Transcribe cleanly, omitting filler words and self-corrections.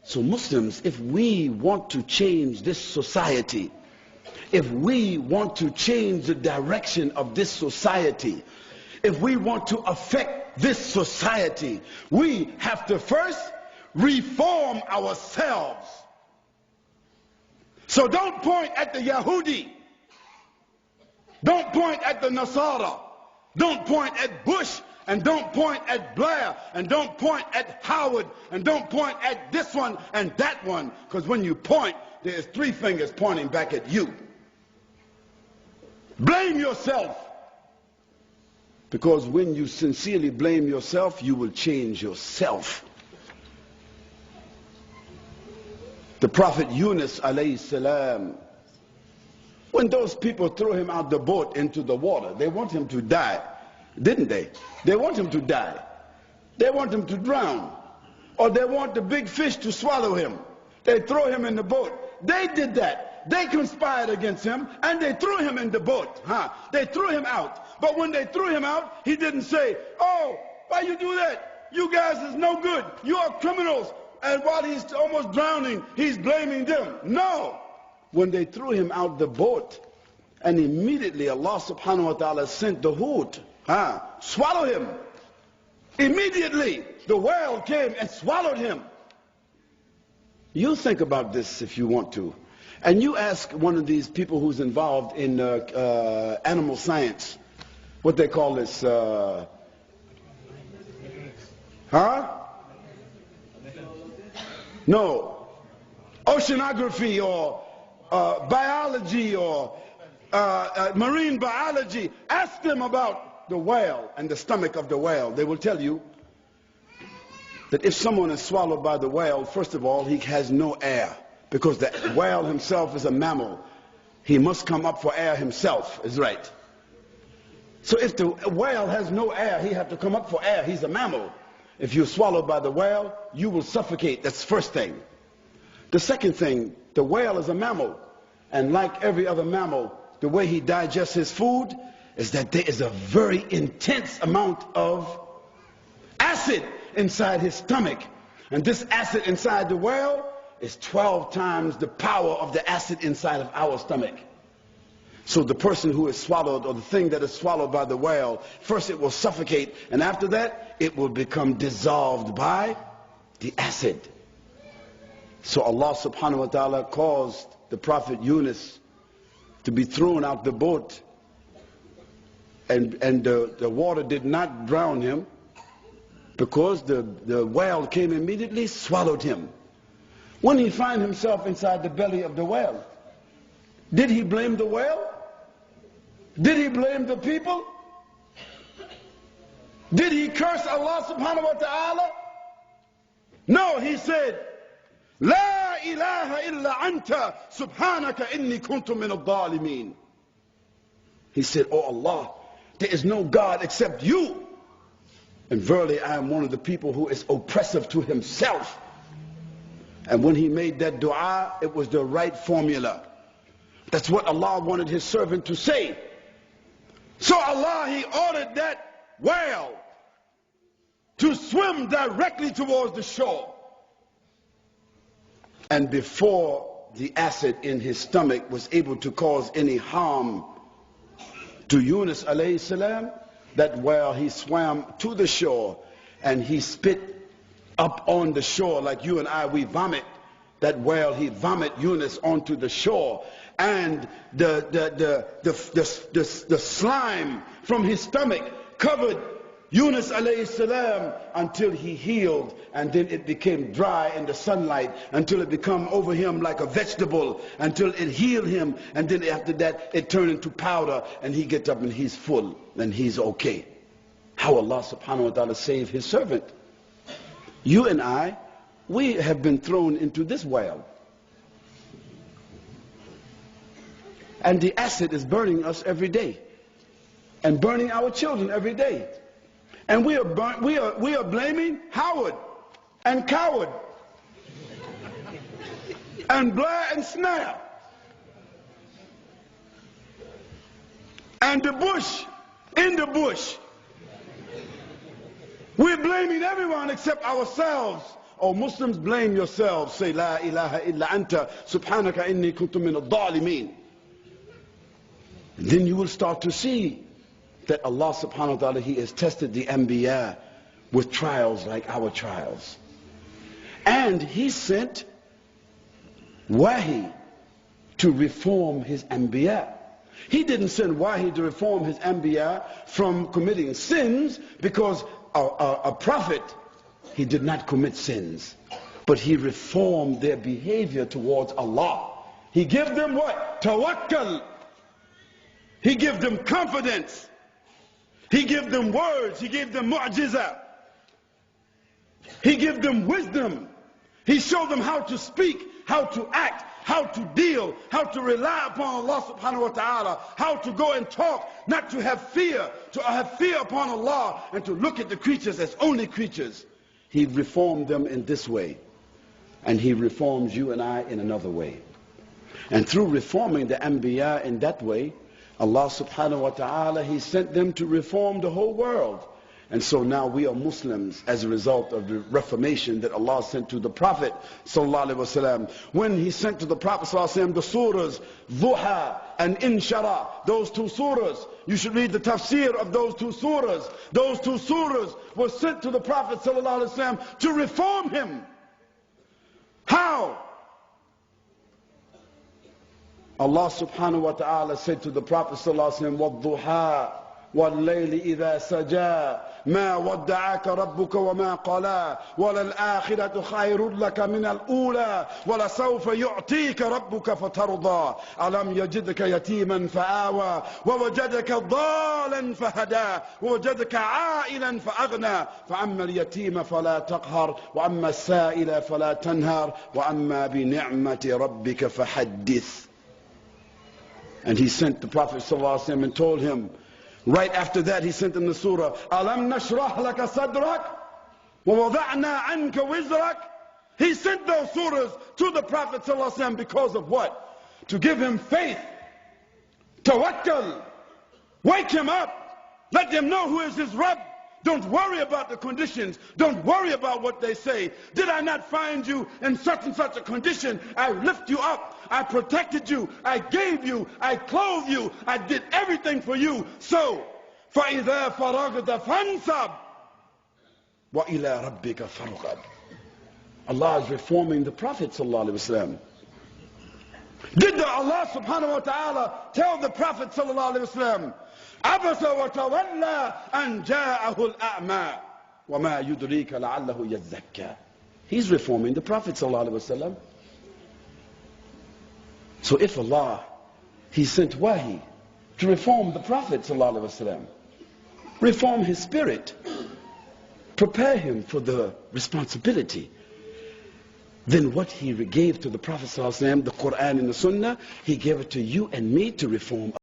So Muslims, if we want to change this society, if we want to change the direction of this society, if we want to affect this society, we have to first reform ourselves. So don't point at the Yahudi. Don't point at the Nasara. Don't point at Bush, and don't point at Blair, and don't point at Howard, and don't point at this one and that one. Because when you point, there's three fingers pointing back at you. Blame yourself. Because when you sincerely blame yourself, you will change yourself. The Prophet Yunus alayhi salam, when those people threw him out the boat into the water, they want him to die, didn't they? They want him to die. They want him to drown. Or they want the big fish to swallow him. They throw him in the boat. They did that. They conspired against him, and they threw him in the boat. They threw him out. But when they threw him out, he didn't say, "Oh, why you do that? You guys is no good. You are criminals." And while he's almost drowning, he's blaming them. No. When they threw him out the boat, and immediately Allah subhanahu wa ta'ala sent the hoot, swallow him. Immediately, the whale came and swallowed him. You think about this if you want to. And you ask one of these people who's involved in animal science, what they call this, No, oceanography or biology or marine biology. Ask them about the whale and the stomach of the whale. They will tell you that if someone is swallowed by the whale, first of all, he has no air, because the whale himself is a mammal. He must come up for air himself, is right. So if the whale has no air, he has to come up for air. He's a mammal. If you're swallowed by the whale, you will suffocate. That's the first thing. The second thing, the whale is a mammal. And like every other mammal, the way he digests his food is that there is a very intense amount of acid inside his stomach. And this acid inside the whale is 12 times the power of the acid inside of our stomach. So the person who is swallowed, or the thing that is swallowed by the whale, first it will suffocate, and after that it will become dissolved by the acid. So Allah subhanahu wa ta'ala caused the Prophet Yunus to be thrown out the boat, and the water did not drown him, because the whale came immediately, swallowed him. When he found himself inside the belly of the whale, did he blame the whale? Did he blame the people? Did he curse Allah subhanahu wa ta'ala? No, he said, "La ilaha illa anta subhanaka inni kuntu min al-dhalimin." He said, "Oh Allah, there is no God except you. And verily I am one of the people who is oppressive to himself." And when he made that dua, it was the right formula. That's what Allah wanted his servant to say. So Allah, he ordered that whale to swim directly towards the shore. And before the acid in his stomach was able to cause any harm to Yunus alayhi salam, that whale, he swam to the shore, and he spit up on the shore like you and I, we vomit. That whale, he vomit Yunus onto the shore, and the slime from his stomach covered Yunus alayhi salam until he healed, and then it became dry in the sunlight until it became over him like a vegetable, until it healed him, and then after that it turned into powder, and he gets up and he's full and he's okay. How Allah subhanahu wa ta'ala saved his servant. You and I, we have been thrown into this whale, and the acid is burning us every day and burning our children every day. And we are blaming Howard and Coward and Blair and Snare and the bush in the bush. We're blaming everyone except ourselves O Muslims, blame yourselves. Say, La ilaha illa anta, subhanaka inni kuntu min al-dhalimin. Then you will start to see that Allah subhanahu wa ta'ala, He has tested the Anbiya with trials like our trials. And He sent Wahi to reform His Anbiya. He didn't send Wahi to reform His Anbiya from committing sins, because a prophet, he did not commit sins, but he reformed their behavior towards Allah. He gave them what? Tawakkul. He gave them confidence. He gave them words. He gave them mu'jiza. He gave them wisdom. He showed them how to speak, how to act, how to deal, how to rely upon Allah subhanahu wa ta'ala, how to go and talk, not to have fear upon Allah, and to look at the creatures as only creatures. He reformed them in this way, and He reforms you and I in another way. And through reforming the Anbiya in that way, Allah subhanahu wa ta'ala, He sent them to reform the whole world. And so now we are Muslims as a result of the reformation that Allah sent to the Prophet sallallahu alaihi wasallam. When He sent to the Prophet sallallahu alaihi wasallam the surahs Duha and Inshara, those two surahs, you should read the tafsir of those two surahs. Those two surahs were sent to the Prophet sallallahu alaihi wasallam to reform him. How? Allah subhanahu wa ta'ala said to the Prophet sallallahu alaihi wasallam, وَالضُّحَى وَاللَّيْلِ إِذَا سَجَى ما ودعك ربك وما قلى وللآخرة خير لك من الأولى ولسوف يعطيك ربك فترضى ألم يجدك يتيما فآوى ووجدك ضالا فهدى ووجدك عائلا فأغنى فأما اليتيم فلا تقهر وأما السائل فلا تنهر وأما بنعمة ربك فحدث. And He sent the Prophet ﷺ and told him, right after that, He sent in the surah, Alam nashrah laka sadrak wa wada'na anka wizrak. He sent those surahs to the Prophet ﷺ because of what? To give him faith, tawakkul, wake him up, let him know who is his Rabb. Don't worry about the conditions. Don't worry about what they say. Did I not find you in such and such a condition? I lift you up. I protected you. I gave you. I clothed you. I did everything for you. So, فَإِذَا فَرَغْتَ فَانْصَبْ وَإِلَىٰ رَبِّكَ فَارْغَب. Allah is reforming the Prophet ﷺ. Did Allah subhanahu wa ta'ala tell the Prophet ﷺ, عبس وتولى أن جاءه الأعمى وما يدريك لعله يزكى. He's reforming the Prophet ﷺ. So if Allah, He sent Wahi to reform the Prophet ﷺ, reform his spirit, prepare him for the responsibility, then what He gave to the Prophet ﷺ, the Quran and the Sunnah, He gave it to you and me to reform